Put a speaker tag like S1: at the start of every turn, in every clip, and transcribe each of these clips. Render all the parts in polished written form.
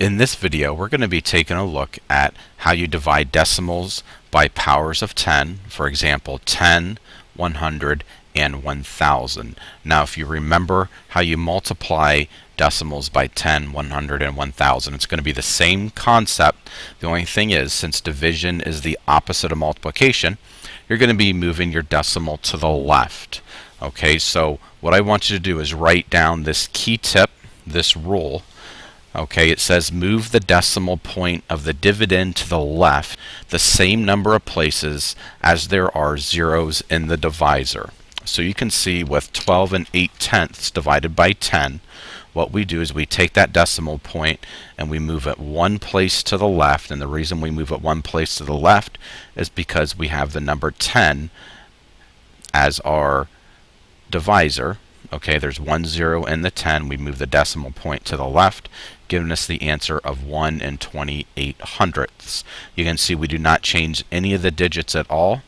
S1: In this video, we're going to be taking a look at how you divide decimals by powers of 10, for example, 10, 100, and 1000. Now, if you remember how you multiply decimals by 10, 100, and 1000, it's going to be the same concept. The only thing is, since division is the opposite of multiplication, you're going to be moving your decimal to the left. Okay, so what I want you to do is write down this key tip, this rule. Okay, it says move the decimal point of the dividend to the left the same number of places as there are zeros in the divisor. So you can see with 12 and 8/10 divided by 10, what we do is we take that decimal point and we move it one place to the left. And the reason we move it one place to the left is because we have the number 10 as our divisor. Okay, there's 1 0 in the 10. We move the decimal point to the left, giving us the answer of 1 and 28/100ths. You can see we do not change any of the digits at all.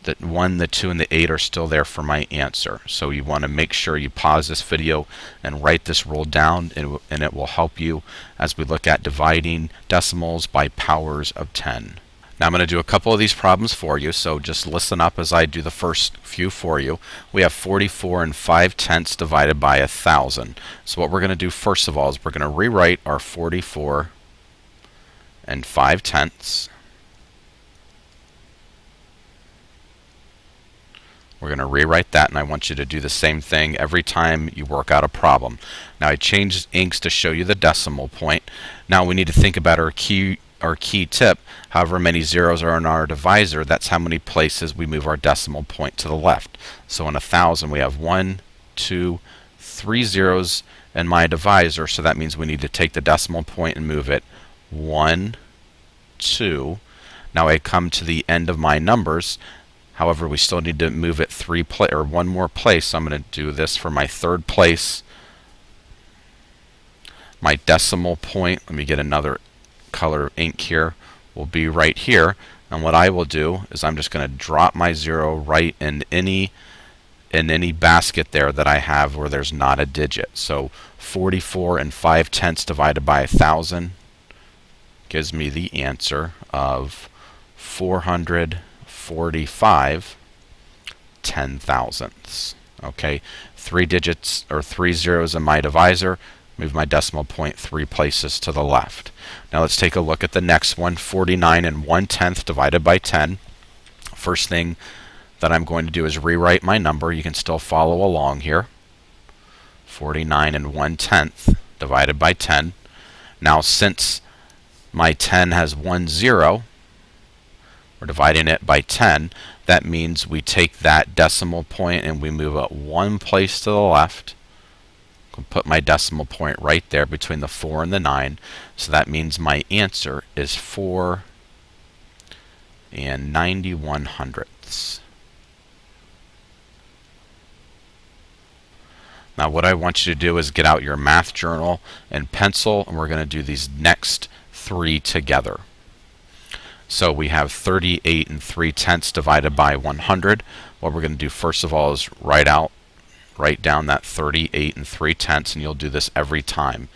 S1: The 1, the 2, and the 8 are still there for my answer. So you want to make sure you pause this video and write this rule down, and it will help you as we look at dividing decimals by powers of 10. Now I'm going to do a couple of these problems for you, so just listen up as I do the first few for you. We have 44 and 5/10 divided by 1000. So what we're going to do first of all is we're going to rewrite our 44 and 5/10. We're going to rewrite that, and I want you to do the same thing every time you work out a problem. Now I changed inks to show you the decimal point. Now we need to think about our key tip. However many zeros are in our divisor, that's how many places we move our decimal point to the left. So in 1000 we have 1, 2, 3 zeros in my divisor, so that means we need to take the decimal point and move it 1, 2. Now I come to the end of my numbers. However, we still need to move it one more place. So I'm going to do this for my third place. My decimal point, let me get another color ink here, will be right here. And what I will do is I'm just going to drop my 0 right in any basket there that I have where there's not a digit. So 44 and 5/10 divided by 1000 gives me the answer of 445 10,000ths. Okay, 3 digits or 3 zeros in my divisor. Move my decimal point 3 places to the left. Now let's take a look at the next one, 49 and 1/10 divided by 10. First thing that I'm going to do is rewrite my number. You can still follow along here. 49 and 1/10 divided by 10. Now since my 10 has 1 0, we're dividing it by 10. That means we take that decimal point and we move it one place to the left. I'll put my decimal point right there between the 4 and the 9. So that means my answer is 4 and 91/100ths. Now what I want you to do is get out your math journal and pencil, and we're going to do these next 3 together. So we have 38 and 3/10 divided by 100. What we're going to do first of all is write down that 38 and 3/10, and you'll do this every time.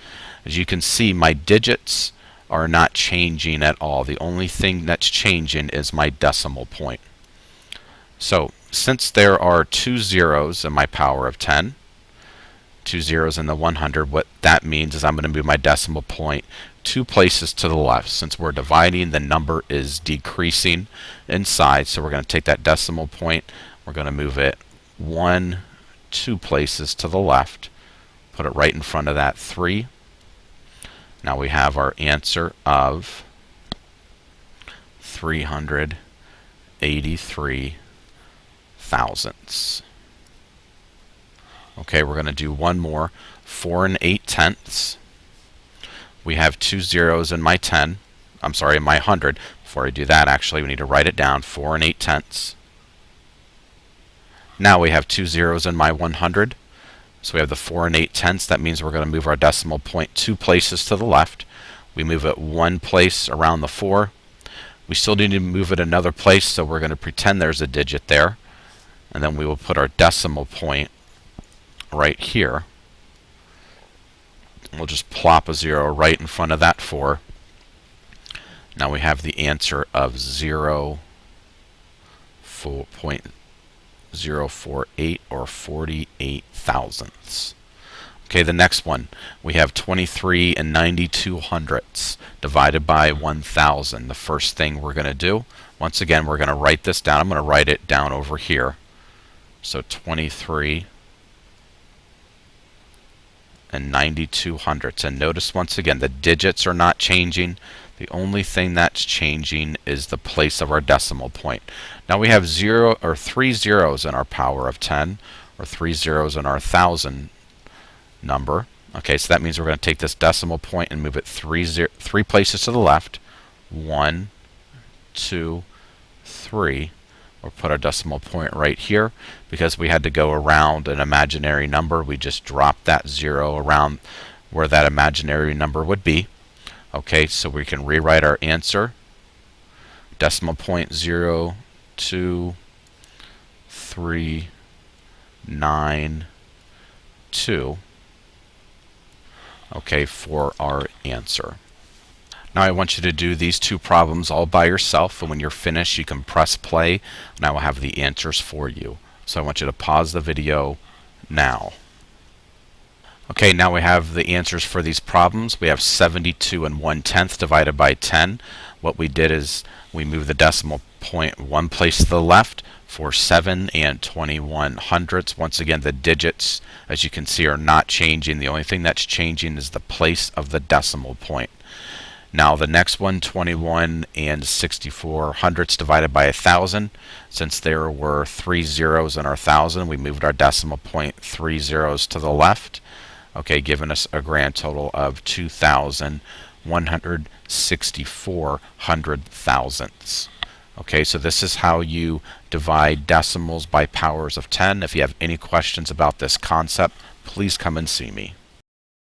S1: As you can see, my digits are not changing at all. The only thing that's changing is my decimal point. So since there are 2 zeros in my power of 10, 2 zeros in the 100, what that means is I'm going to move my decimal point 2 places to the left. Since we're dividing, the number is decreasing in size, so we're going to take that decimal point, we're going to move it 1, 2 places to the left, put it right in front of that 3. Now we have our answer of 383 thousandths. Okay, we're going to do one more, 4 and 8/10. We have 2 zeros in my 10. I'm sorry, in my 100. Before I do that, actually, we need to write it down, 4 and 8/10. Now we have 2 zeros in my 100. So we have the 4 and 8/10. That means we're going to move our decimal point 2 places to the left. We move it one place around the 4. We still need to move it another place, so we're going to pretend there's a digit there. And then we will put our decimal point right here. We'll just plop a 0 right in front of that 4. Now we have the answer of 0.048 or 48 thousandths. Okay, the next one, we have 23 and 92 hundredths divided by 1,000. The first thing we're going to do, once again, we're going to write this down. I'm going to write it down over here. So 23 and 92 hundredths. And notice once again, the digits are not changing. The only thing that's changing is the place of our decimal point. Now we have 3 zeros in our power of 10, or 3 zeros in our 1,000 number. Okay, so that means we're going to take this decimal point and move it three places to the left. 1, 2, 3. We'll put our decimal point right here. Because we had to go around an imaginary number, we just dropped that 0 around where that imaginary number would be. Okay, so we can rewrite our answer. Decimal point 0, 2, 3, 9, 2. Okay, for our answer. Now I want you to do these two problems all by yourself, and when you're finished you can press play and I will have the answers for you. So I want you to pause the video now. Okay, now we have the answers for these problems. We have 72 and 1/10 divided by 10. What we did is we moved the decimal point one place to the left for 7 and 21 hundredths. Once again, the digits, as you can see, are not changing. The only thing that's changing is the place of the decimal point. Now the next one, 21 and 64 hundredths divided by 1,000. Since there were 3 zeros in our 1,000, we moved our decimal point 3 zeros to the left. Okay, giving us a grand total of 2,164 hundred thousandths. Okay, so this is how you divide decimals by powers of 10. If you have any questions about this concept, please come and see me.